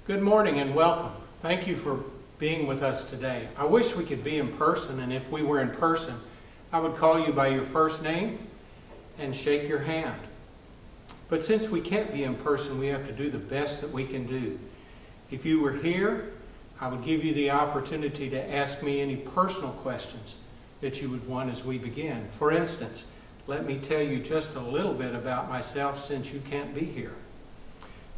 Good morning and welcome. Thank you for being with us today. I wish we could be in person, and if we were in person, I would call you by your first name and shake your hand. But since we can't be in person, we have to do the best that we can do. If you were here, I would give you the opportunity to ask me any personal questions that you would want as we begin. For instance, let me tell you just a little bit about myself since you can't be here.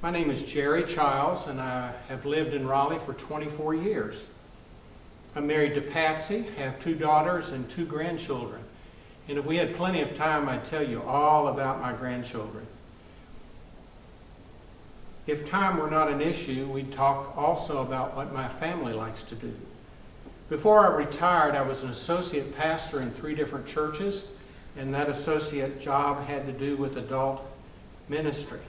My name is Jerry Chiles, and I have lived in Raleigh for 24 years. I'm married to Patsy, have 2 daughters and 2 grandchildren. And if we had plenty of time, I'd tell you all about my grandchildren. If time were not an issue, we'd talk also about what my family likes to do. Before I retired, I was an associate pastor in 3 different churches, and that associate job had to do with adult ministry.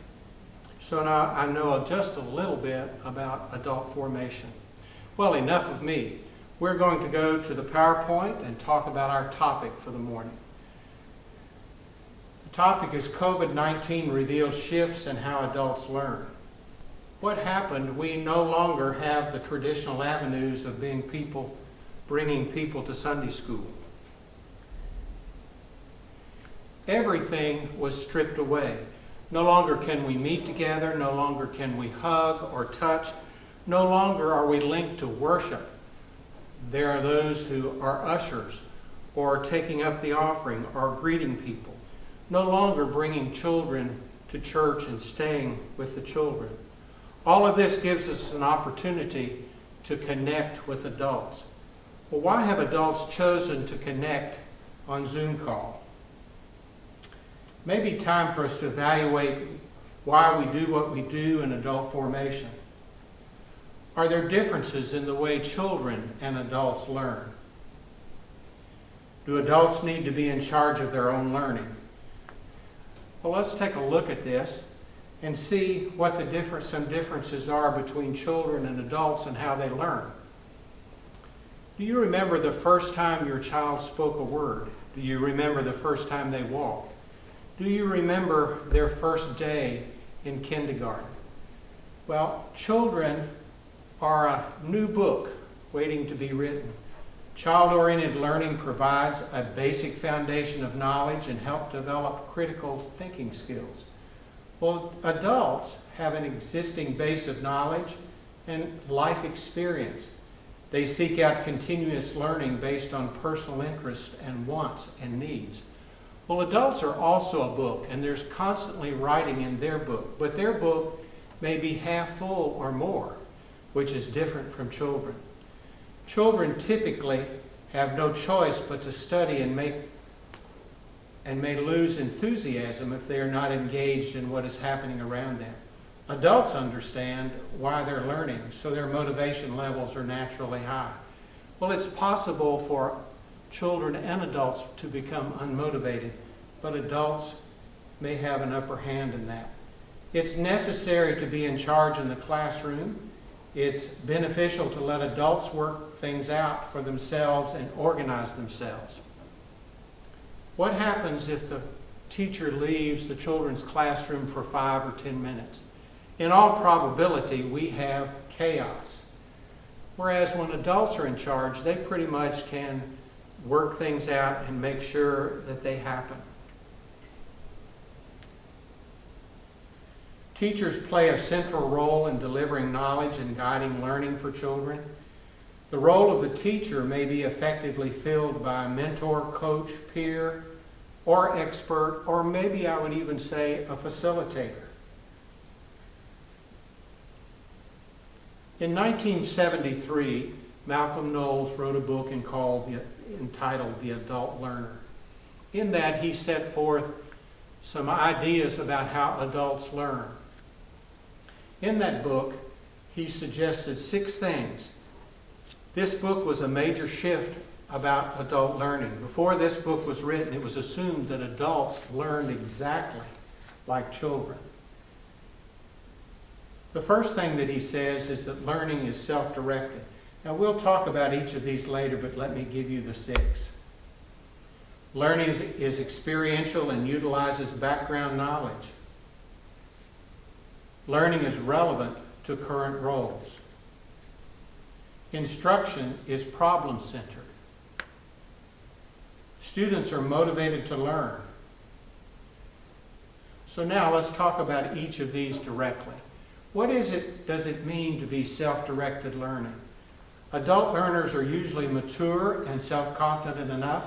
So now I know just a little bit about adult formation. Well, enough of me. We're going to go to the PowerPoint and talk about our topic for the morning. The topic is COVID-19 reveals shifts in how adults learn. What happened? We no longer have the traditional avenues of bringing people to Sunday school. Everything was stripped away. No longer can we meet together, no longer can we hug or touch, no longer are we linked to worship. There are those who are ushers or taking up the offering or greeting people, no longer bringing children to church and staying with the children. All of this gives us an opportunity to connect with adults. Well, why have adults chosen to connect on Zoom call? Maybe time for us to evaluate why we do what we do in adult formation. Are there differences in the way children and adults learn? Do adults need to be in charge of their own learning? Well, let's take a look at this and see what some differences are between children and adults and how they learn. Do you remember the first time your child spoke a word? Do you remember the first time they walked? Do you remember their first day in kindergarten? Well, children are a new book waiting to be written. Child-oriented learning provides a basic foundation of knowledge and helps develop critical thinking skills. Well, adults have an existing base of knowledge and life experience. They seek out continuous learning based on personal interests and wants and needs. Well, adults are also a book, and there's constantly writing in their book, but their book may be half full or more, which is different from children. Children typically have no choice but to study and may lose enthusiasm if they are not engaged in what is happening around them. Adults understand why they're learning, so their motivation levels are naturally high. Well, it's possible for children and adults to become unmotivated, but adults may have an upper hand in that. It's necessary to be in charge in the classroom. It's beneficial to let adults work things out for themselves and organize themselves. What happens if the teacher leaves the children's classroom for 5 or 10 minutes? In all probability, we have chaos. Whereas when adults are in charge, they pretty much can work things out and make sure that they happen. Teachers play a central role in delivering knowledge and guiding learning for children. The role of the teacher may be effectively filled by a mentor, coach, peer, or expert, or maybe I would even say a facilitator. In 1973, Malcolm Knowles wrote a book entitled The Adult Learner. In that, he set forth some ideas about how adults learn. In that book, he suggested 6 things. This book was a major shift about adult learning. Before this book was written, it was assumed that adults learned exactly like children. The first thing that he says is that learning is self-directed. Now, we'll talk about each of these later, but let me give you the 6. Learning is experiential and utilizes background knowledge. Learning is relevant to current roles. Instruction is problem-centered. Students are motivated to learn. So now let's talk about each of these directly. What does it mean to be self-directed learning? Adult learners are usually mature and self-confident enough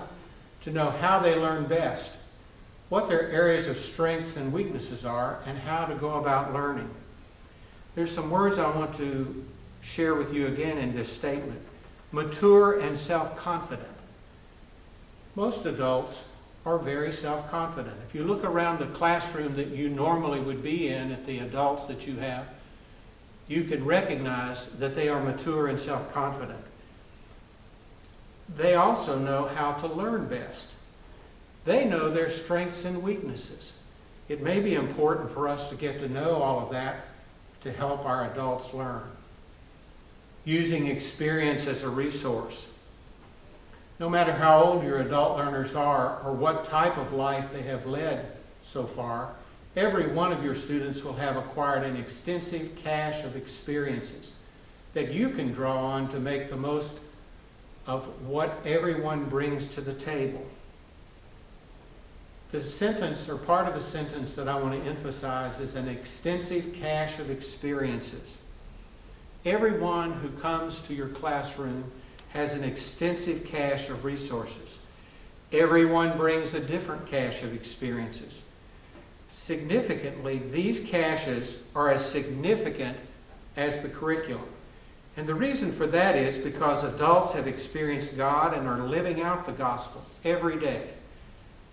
to know how they learn best, what their areas of strengths and weaknesses are, and how to go about learning. There's some words I want to share with you again in this statement. Mature and self-confident. Most adults are very self-confident. If you look around the classroom that you normally would be in at the adults that you have, you can recognize that they are mature and self-confident. They also know how to learn best. They know their strengths and weaknesses. It may be important for us to get to know all of that to help our adults learn. Using experience as a resource. No matter how old your adult learners are or what type of life they have led so far, every one of your students will have acquired an extensive cache of experiences that you can draw on to make the most of what everyone brings to the table. The sentence, or part of the sentence that I want to emphasize, is an extensive cache of experiences. Everyone who comes to your classroom has an extensive cache of resources. Everyone brings a different cache of experiences. Significantly, these caches are as significant as the curriculum. And the reason for that is because adults have experienced God and are living out the gospel every day.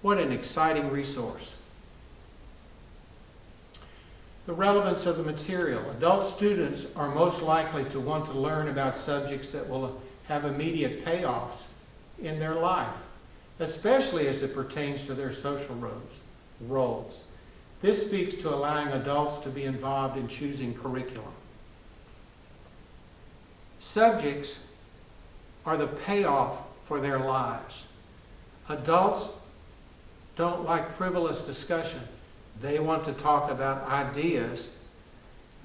What an exciting resource. The relevance of the material. Adult students are most likely to want to learn about subjects that will have immediate payoffs in their life, especially as it pertains to their social roles. This speaks to allowing adults to be involved in choosing curriculum. Subjects are the payoff for their lives. Adults don't like frivolous discussion. They want to talk about ideas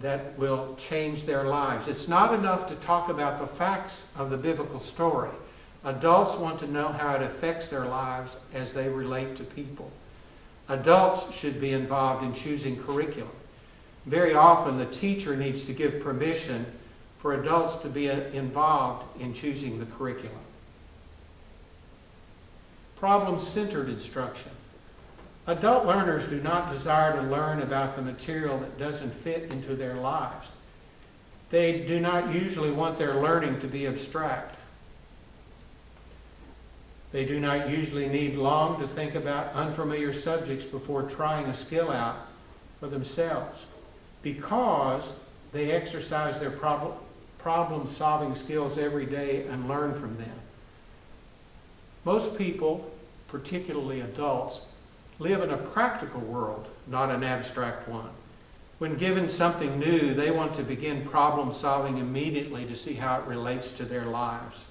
that will change their lives. It's not enough to talk about the facts of the biblical story. Adults want to know how it affects their lives as they relate to people. Adults should be involved in choosing curriculum. Very often the teacher needs to give permission for adults to be involved in choosing the curriculum. Problem-centered instruction. Adult learners do not desire to learn about the material that doesn't fit into their lives. They do not usually want their learning to be abstract. They do not usually need long to think about unfamiliar subjects before trying a skill out for themselves, because they exercise their problem-solving skills every day and learn from them. Most people, particularly adults, live in a practical world, not an abstract one. When given something new, they want to begin problem solving immediately to see how it relates to their lives.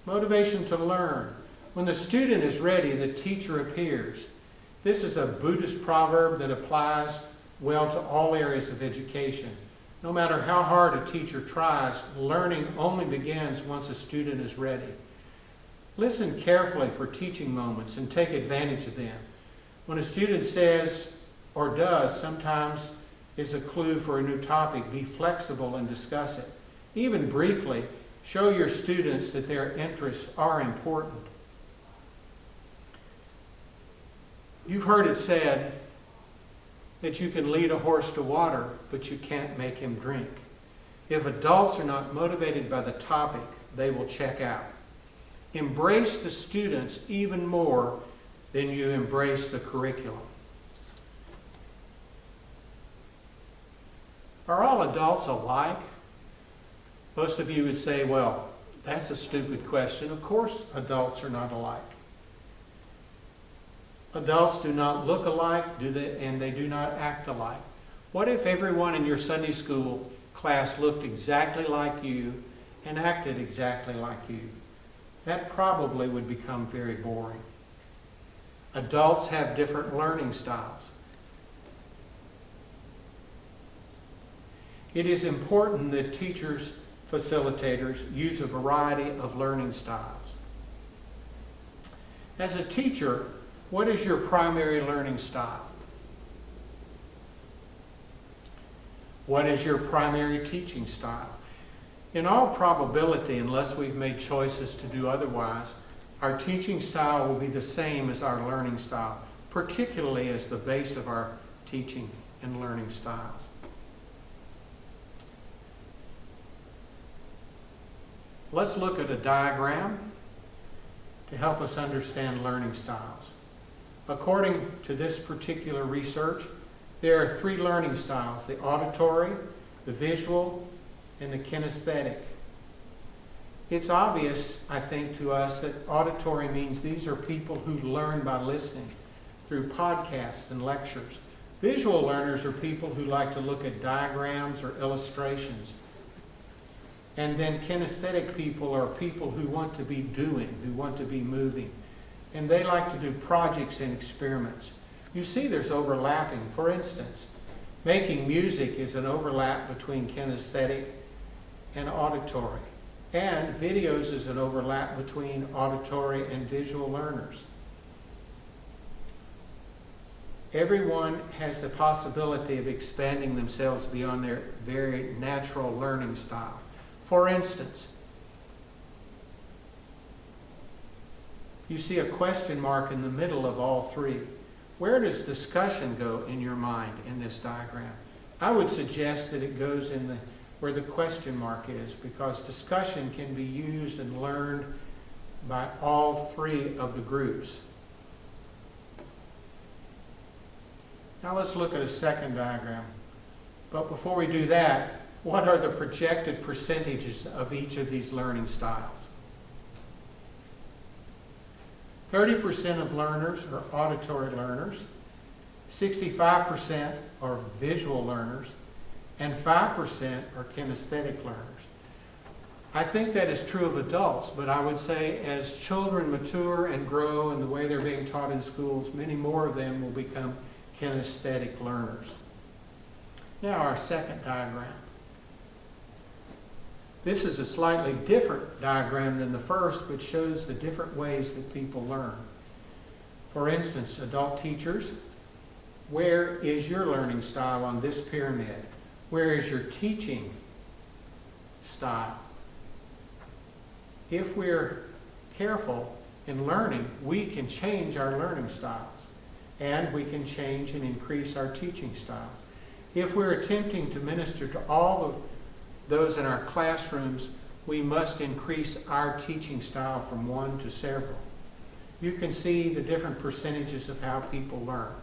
Motivation to learn. When the student is ready, the teacher appears. This is a Buddhist proverb that applies well to all areas of education. No matter how hard a teacher tries, learning only begins once a student is ready. Listen carefully for teaching moments and take advantage of them. When a student says or does, sometimes is a clue for a new topic. Be flexible and discuss it. Even briefly, show your students that their interests are important. You've heard it said that you can lead a horse to water, but you can't make him drink. If adults are not motivated by the topic, they will check out. Embrace the students even more than you embrace the curriculum. Are all adults alike? Most of you would say, well, that's a stupid question. Of course adults are not alike. Adults do not look alike, and they do not act alike. What if everyone in your Sunday school class looked exactly like you and acted exactly like you? That probably would become very boring. Adults have different learning styles. It is important that teachers, facilitators, use a variety of learning styles. As a teacher, what is your primary learning style? What is your primary teaching style? In all probability, unless we've made choices to do otherwise, our teaching style will be the same as our learning style, particularly as the base of our teaching and learning styles. Let's look at a diagram to help us understand learning styles. According to this particular research, there are 3 learning styles: the auditory, the visual, and the kinesthetic. It's obvious, I think, to us that auditory means these are people who learn by listening through podcasts and lectures. Visual learners are people who like to look at diagrams or illustrations. And then kinesthetic people are people who want to be doing, who want to be moving. And they like to do projects and experiments. You see there's overlapping. For instance, making music is an overlap between kinesthetic and auditory. And videos is an overlap between auditory and visual learners. Everyone has the possibility of expanding themselves beyond their very natural learning style. For instance, you see a question mark in the middle of all 3. Where does discussion go in your mind in this diagram? I would suggest that it goes in where the question mark is, because discussion can be used and learned by all 3 of the groups. Now let's look at a second diagram. But before we do that, what are the projected percentages of each of these learning styles? 30% of learners are auditory learners, 65% are visual learners, and 5% are kinesthetic learners. I think that is true of adults, but I would say as children mature and grow in the way they're being taught in schools, many more of them will become kinesthetic learners. Now our second diagram. This is a slightly different diagram than the first, which shows the different ways that people learn. For instance, adult teachers, where is your learning style on this pyramid? Where is your teaching style? If we're careful in learning, we can change our learning styles, and we can change and increase our teaching styles. If we're attempting to minister to all of those in our classrooms, we must increase our teaching style from 1 to several. You can see the different percentages of how people learn.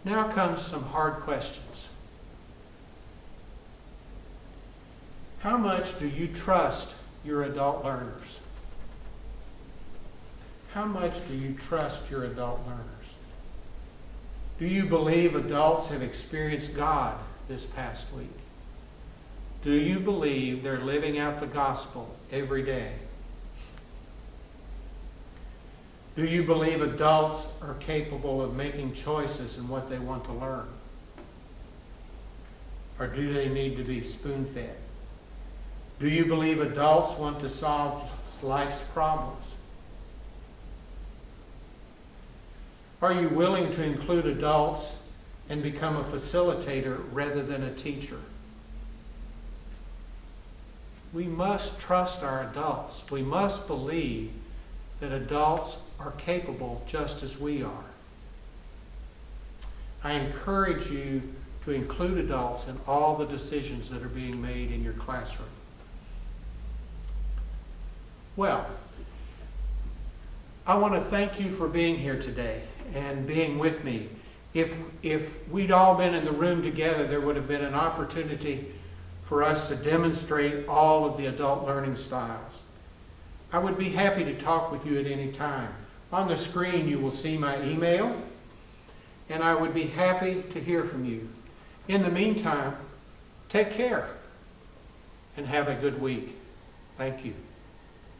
Now comes some hard questions. How much do you trust your adult learners? How much do you trust your adult learners? Do you believe adults have experienced God this past week? Do you believe they're living out the gospel every day? Do you believe adults are capable of making choices in what they want to learn? Or do they need to be spoon-fed? Do you believe adults want to solve life's problems? Are you willing to include adults and become a facilitator rather than a teacher? We must trust our adults. We must believe that adults are capable just as we are. I encourage you to include adults in all the decisions that are being made in your classroom. Well, I want to thank you for being here today and being with me. If we'd all been in the room together, there would have been an opportunity for us to demonstrate all of the adult learning styles. I would be happy to talk with you at any time. On the screen you will see my email, and I would be happy to hear from you. In the meantime, take care and have a good week. Thank you.